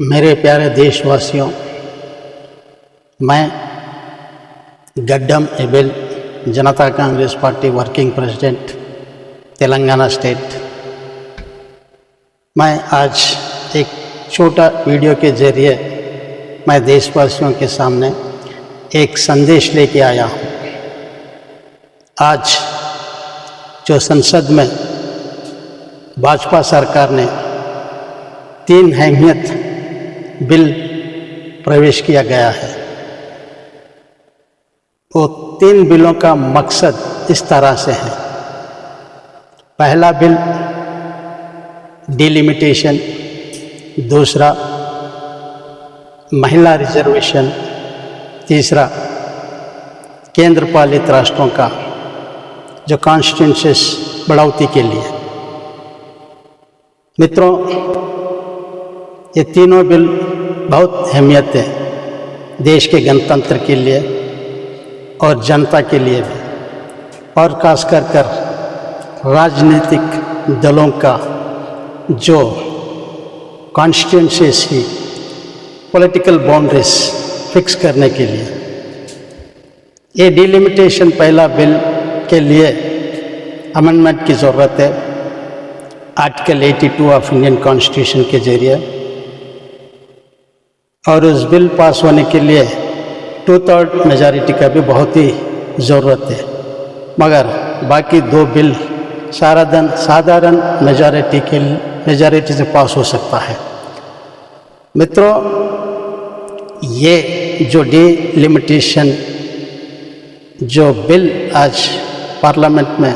मेरे प्यारे देशवासियों, मैं गड्डम एबिल जनता Congress party working president Telangana state. मैं आज एक छोटा वीडियो के जरिए मैं देशवासियों के सामने एक संदेश लेके आया हूँ। आज जो संसद में भाजपा सरकार ने 3 अहमियत बिल प्रवेश किया गया है, वो 3 बिलों का मकसद इस तरह से है। पहला बिल डिलिमिटेशन, दूसरा महिला रिजर्वेशन, तीसरा केंद्र पालित राष्ट्रों का जो कॉन्स्टिट्यूंसीज बढ़ोतरी के लिए। मित्रों, ये तीनों बिल बहुत अहमियत है देश के गणतंत्र के लिए और जनता के लिए भी, और खास कर राजनीतिक दलों का जो कॉन्स्टिट्यूंसीज ही पॉलिटिकल बाउंड्रीज फिक्स करने के लिए। ये डिलिमिटेशन पहला बिल के लिए अमेंडमेंट की ज़रूरत है आर्टिकल 82 ऑफ इंडियन कॉन्स्टिट्यूशन के जरिए, और उस बिल पास होने के लिए 2/3 मेजॉरिटी का भी बहुत ही ज़रूरत है। मगर बाकी 2 बिल साधारण मेजॉरिटी से पास हो सकता है। मित्रों, ये जो डिलिमिटेशन जो बिल आज पार्लियामेंट में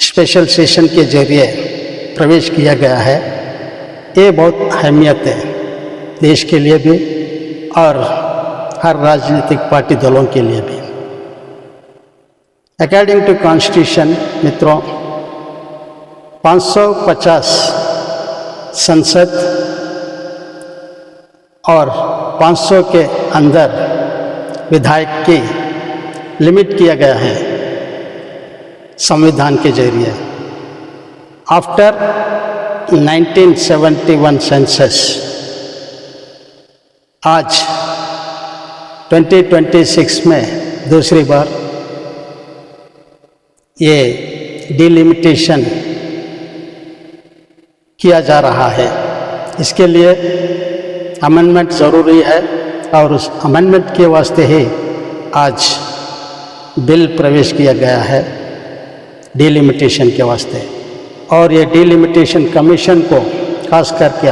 स्पेशल सेशन के जरिए प्रवेश किया गया है, ये बहुत अहमियत है देश के लिए भी और हर राजनीतिक पार्टी दलों के लिए भी। अकॉर्डिंग टू कॉन्स्टिट्यूशन मित्रों, 550 संसद और 500 के अंदर विधायक की लिमिट किया गया है संविधान के जरिए। आफ्टर 1971 सेंसस आज 2026 में दूसरी बार ये डिलिमिटेशन किया जा रहा है। इसके लिए अमेंडमेंट ज़रूरी है और उस अमेंडमेंट के वास्ते ही आज बिल प्रवेश किया गया है डिलिमिटेशन के वास्ते। और ये डिलिमिटेशन कमीशन को खास करके